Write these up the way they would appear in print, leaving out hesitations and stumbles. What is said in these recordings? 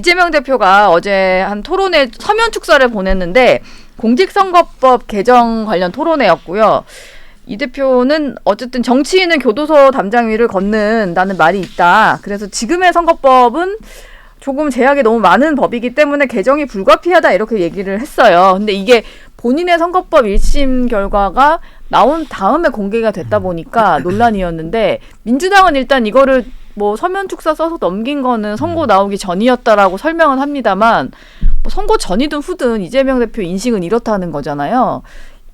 이재명 대표가 어제 한 토론회 서면 축서를 보냈는데 공직선거법 개정 관련 토론회였고요. 이 대표는 어쨌든 정치인은 교도소 담장 위를 걷는다는 말이 있다. 그래서 지금의 선거법은 조금 제약이 너무 많은 법이기 때문에 개정이 불가피하다 이렇게 얘기를 했어요. 근데 이게 본인의 선거법 1심 결과가 나온 다음에 공개가 됐다 보니까 논란이었는데 민주당은 일단 이거를 뭐 서면 축서 써서 넘긴 거는 선거 나오기 전이었다라고 설명은 합니다만 뭐 선거 전이든 후든 이재명 대표 인식은 이렇다는 거잖아요.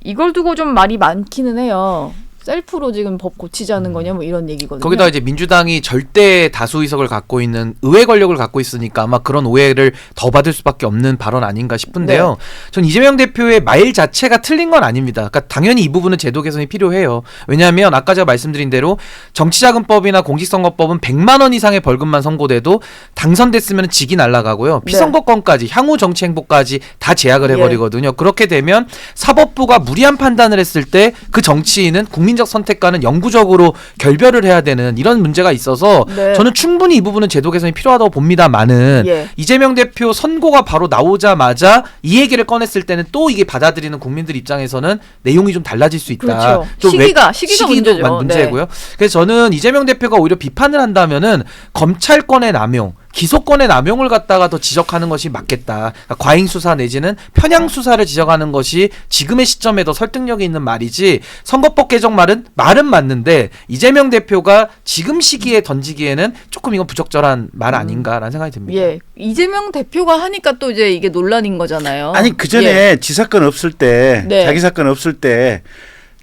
이걸 두고 좀 말이 많기는 해요. 셀프로 지금 법 고치자는 거냐 뭐 이런 얘기거든요. 거기다 이제 민주당이 절대 다수 의석을 갖고 있는 의회 권력을 갖고 있으니까 아마 그런 오해를 더 받을 수밖에 없는 발언 아닌가 싶은데요. 네. 전 이재명 대표의 말 자체가 틀린 건 아닙니다. 그러니까 당연히 이 부분은 제도 개선이 필요해요. 왜냐하면 아까 제가 말씀드린 대로 정치자금법이나 공직선거법은 100만 원 이상의 벌금만 선고돼도 당선됐으면 직이 날아가고요. 피선거권까지 향후 정치 행보까지 다 제약을 해버리거든요. 그렇게 되면 사법부가 무리한 판단을 했을 때 그 정치인은 국민적 선택과는 영구적으로 결별을 해야 되는 이런 문제가 있어서 저는 충분히 이 부분은 제도 개선이 필요하다고 봅니다만은 이재명 대표 선고가 바로 나오자마자 이 얘기를 꺼냈을 때는 또 이게 받아들이는 국민들 입장에서는 내용이 좀 달라질 수 있다. 그렇죠. 좀 시기가 문제죠. 문제고요. 그래서 저는 이재명 대표가 오히려 비판을 한다면은 검찰권의 남용, 기소권의 남용을 갖다가 더 지적하는 것이 맞겠다. 그러니까 과잉 수사 내지는 편향 수사를 지적하는 것이 지금의 시점에 더 설득력이 있는 말이지 선거법 개정 말은 맞는데 이재명 대표가 지금 시기에 던지기에는 조금 이건 부적절한 말 아닌가라는 생각이 듭니다. 예, 이재명 대표가 하니까 또 이제 이게 논란인 거잖아요. 아니 그전에 지 사건 없을 때 자기 사건 없을 때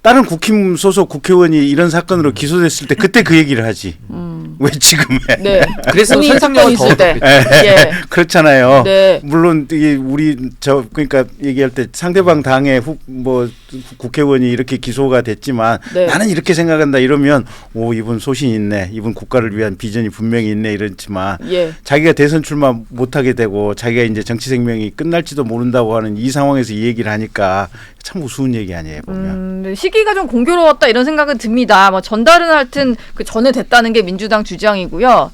다른 국힘 소속 국회의원이 이런 사건으로 기소됐을 때 그때 그 얘기를 하지. 왜 지금 해? 네. 그래서 설득력을 더 얻었겠죠. 그렇잖아요. 물론 이게 우리 그러니까 얘기할 때 상대방 당의 뭐 국회의원이 이렇게 기소가 됐지만 나는 이렇게 생각한다 이러면 오 이분 소신 있네. 이분 국가를 위한 비전이 분명히 있네 이렇지만 자기가 대선 출마 못하게 되고 자기가 이제 정치 생명이 끝날지도 모른다고 하는 이 상황에서 이 얘기를 하니까 참 우스운 얘기 아니에요 보면. 시기가 좀 공교로웠다 이런 생각은 듭니다. 뭐 전달은 하여튼 그 전에 됐다는 게 민주당 주장이고요.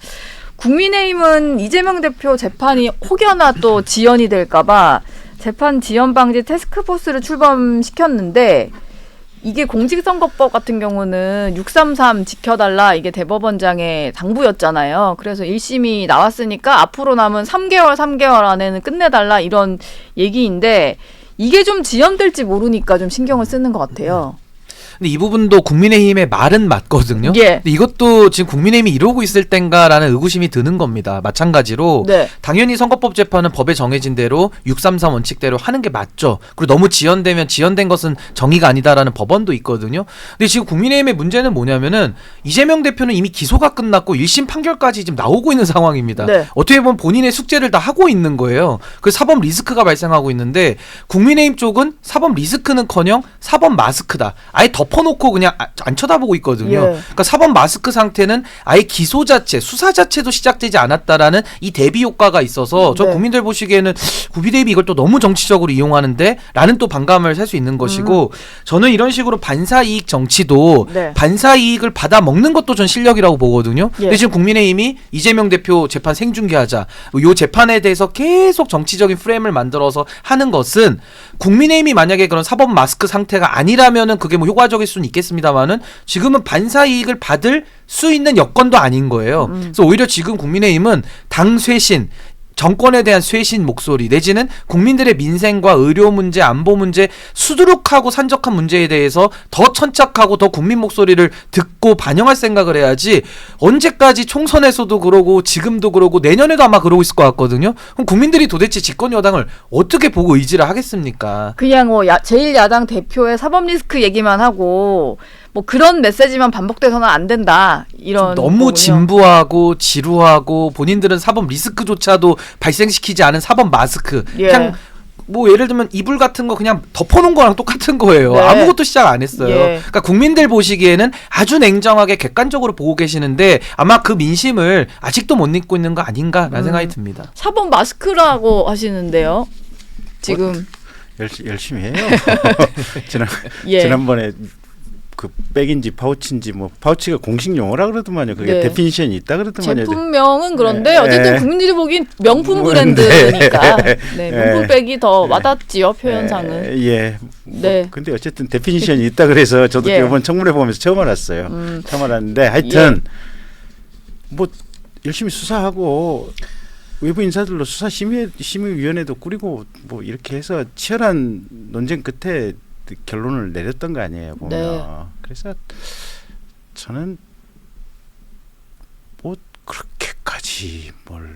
국민의힘은 이재명 대표 재판이 혹여나 또 지연이 될까봐 재판 지연 방지 태스크포스를 출범시켰는데 이게 공직선거법 같은 경우는 633 지켜달라 이게 대법원장의 당부였잖아요. 그래서 1심이 나왔으니까 앞으로 남은 3개월 안에는 끝내달라 이런 얘기인데 이게 좀 지연될지 모르니까 좀 신경을 쓰는 것 같아요. 근데 이 부분도 국민의힘의 말은 맞거든요. 근데 이것도 지금 국민의힘이 이러고 있을 땐가라는 의구심이 드는 겁니다. 마찬가지로 당연히 선거법 재판은 법에 정해진 대로 633 원칙대로 하는 게 맞죠. 그리고 너무 지연되면 지연된 것은 정의가 아니다라는 법원도 있거든요. 근데 지금 국민의힘의 문제는 뭐냐면은 이재명 대표는 이미 기소가 끝났고 1심 판결까지 지금 나오고 있는 상황입니다. 어떻게 보면 본인의 숙제를 다 하고 있는 거예요. 그래서 사법 리스크가 발생하고 있는데 국민의힘 쪽은 사법 리스크는커녕 사법 마스크다. 아예 덮어놓고 그냥 안 쳐다보고 있거든요. 그러니까 사법 마스크 상태는 아예 기소 자체, 수사 자체도 시작되지 않았다라는 이 대비 효과가 있어서 저 국민들 보시기에는 국민의힘이 이걸 또 너무 정치적으로 이용하는데 라는 또 반감을 살 수 있는 것이고 저는 이런 식으로 반사이익 정치도 반사이익을 받아먹는 것도 전 실력이라고 보거든요. 근데 지금 국민의힘이 이재명 대표 재판 생중계하자 요 재판에 대해서 계속 정치적인 프레임을 만들어서 하는 것은 국민의힘이 만약에 그런 사법 마스크 상태가 아니라면은 그게 뭐 효과적일 수는 있겠습니다만은 지금은 반사 이익을 받을 수 있는 여건도 아닌 거예요. 그래서 오히려 지금 국민의힘은 당 쇄신 정권에 대한 쇄신 목소리 내지는 국민들의 민생과 의료 문제, 안보 문제, 수두룩하고 산적한 문제에 대해서 더 천착하고 더 국민 목소리를 듣고 반영할 생각을 해야지 언제까지 총선에서도 그러고 지금도 그러고 내년에도 아마 그러고 있을 것 같거든요. 그럼 국민들이 도대체 집권 여당을 어떻게 보고 의지를 하겠습니까? 그냥 뭐 제1야당 대표의 사법 리스크 얘기만 하고 뭐 그런 메시지만 반복돼서는 안 된다. 이런 너무 거군요. 진부하고 지루하고 본인들은 사법 리스크조차도 발생시키지 않은 사법 마스크. 그냥 뭐 예를 들면 이불 같은 거 그냥 덮어놓은 거랑 똑같은 거예요. 아무것도 시작 안 했어요. 그러니까 국민들 보시기에는 아주 냉정하게 객관적으로 보고 계시는데 아마 그 민심을 아직도 못 잊고 있는 거 아닌가라는 생각이 듭니다. 사법 마스크라고 하시는데요. 지금 열심히 해요. 지난번에 그 백인지 파우치인지 뭐 파우치가 공식 용어라 그러더만요. 그게 데피니션이 있다 그러더만요. 제품명은 그런데 어쨌든 국민들이 보기엔 명품 브랜드니까 명품백이 더 와닿지요, 표현상은. 예. 네. 근데 어쨌든 데피니션이 있다 그래서 저도 이번 청문회 보면서 처음 알았어요. 처음 알았는데 하여튼 뭐 열심히 수사하고 외부 인사들로 수사심의위원회도 꾸리고 뭐 이렇게 해서 치열한 논쟁 끝에 결론을 내렸던 거 아니에요, 보면. 그래서 저는 뭐 그렇게까지 뭘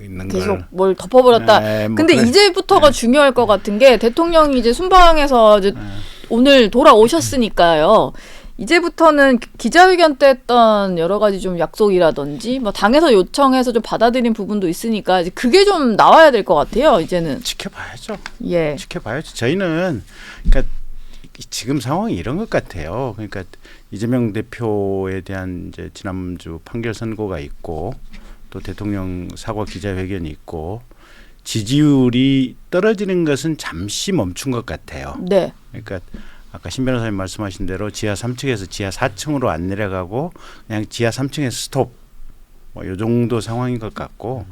있는 계속 걸 뭘 덮어버렸다. 뭐 근데 이제부터가 중요할 것 같은 게 대통령이 이제 순방에서 이제 오늘 돌아오셨으니까요. 이제부터는 기자회견 때 했던 여러 가지 좀 약속이라든지 뭐 당에서 요청해서 좀 받아들인 부분도 있으니까 이제 그게 좀 나와야 될 것 같아요. 이제는 지켜봐야죠. 예, 지켜봐야죠. 저희는 그러니까 지금 상황이 이런 것 같아요. 그러니까 이재명 대표에 대한 이제 지난주 판결 선고가 있고 또 대통령 사과 기자회견이 있고 지지율이 떨어지는 것은 잠시 멈춘 것 같아요. 네. 그러니까 아까 신 변호사님 말씀하신 대로 지하 3층에서 지하 4층으로 안 내려가고 그냥 지하 3층에 스톱 뭐 요 정도 상황인 것 같고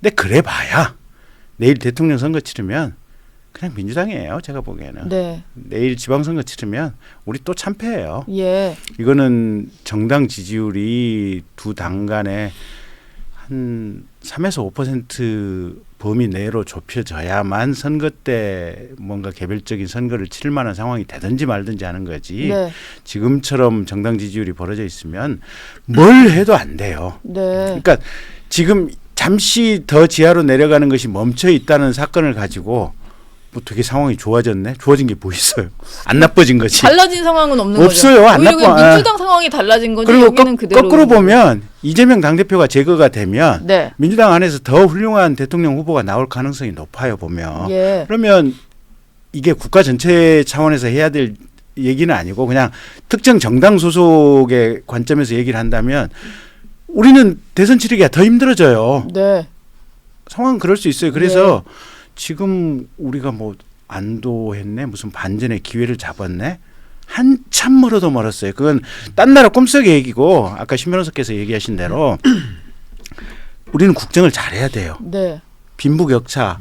근데 그래봐야 내일 대통령 선거 치르면 그냥 민주당이에요. 제가 보기에는. 네. 내일 지방선거 치르면 우리 또 참패예요. 예. 이거는 정당 지지율이 두 당 간에 한 3에서 5% 범위 내로 좁혀져야만 선거 때 뭔가 개별적인 선거를 치를 만한 상황이 되든지 말든지 하는 거지. 네. 지금처럼 정당 지지율이 벌어져 있으면 뭘 해도 안 돼요. 네. 그러니까 지금 잠시 더 지하로 내려가는 것이 멈춰 있다는 사건을 가지고 뭐 되게 상황이 좋아졌네. 좋아진 게 뭐 있어요? 안 나빠진 거지. 달라진 상황은 없는 없어요. 거죠. 안 나빠. 민주당 상황이 달라진 거지. 그리고 여기는 그대로. 거꾸로 보면 이재명 당대표가 제거가 되면 민주당 안에서 더 훌륭한 대통령 후보가 나올 가능성이 높아요. 보면. 그러면 이게 국가 전체 차원에서 해야 될 얘기는 아니고 그냥 특정 정당 소속의 관점에서 얘기를 한다면 우리는 대선 치르기가 더 힘들어져요. 네. 상황은 그럴 수 있어요. 그래서 지금 우리가 뭐 안도했네, 무슨 반전의 기회를 잡았네, 한참 멀어도 멀었어요. 그건 딴 나라 꿈속의 얘기고 아까 신 변호사께서 얘기하신 대로 우리는 국정을 잘해야 돼요. 네. 빈부격차,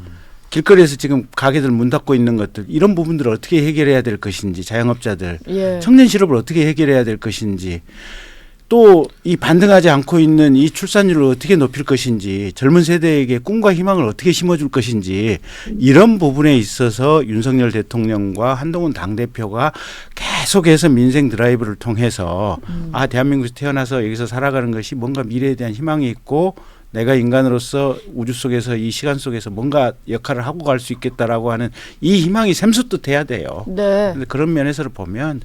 길거리에서 지금 가게들 문 닫고 있는 것들 이런 부분들을 어떻게 해결해야 될 것인지, 자영업자들, 청년 실업을 어떻게 해결해야 될 것인지, 또 이 반등하지 않고 있는 이 출산율을 어떻게 높일 것인지, 젊은 세대에게 꿈과 희망을 어떻게 심어줄 것인지, 이런 부분에 있어서 윤석열 대통령과 한동훈 당대표가 계속해서 민생 드라이브를 통해서 아, 대한민국에서 태어나서 여기서 살아가는 것이 뭔가 미래에 대한 희망이 있고 내가 인간으로서 우주 속에서 이 시간 속에서 뭔가 역할을 하고 갈 수 있겠다라고 하는 이 희망이 샘솟듯해야 돼요. 그런데 그런 면에서 보면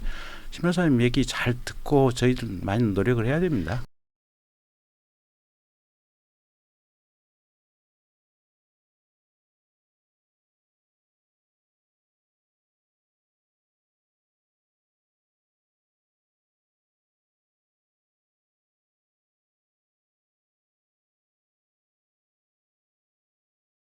신 변호사님 얘기 잘 듣고 저희들 많이 노력을 해야 됩니다.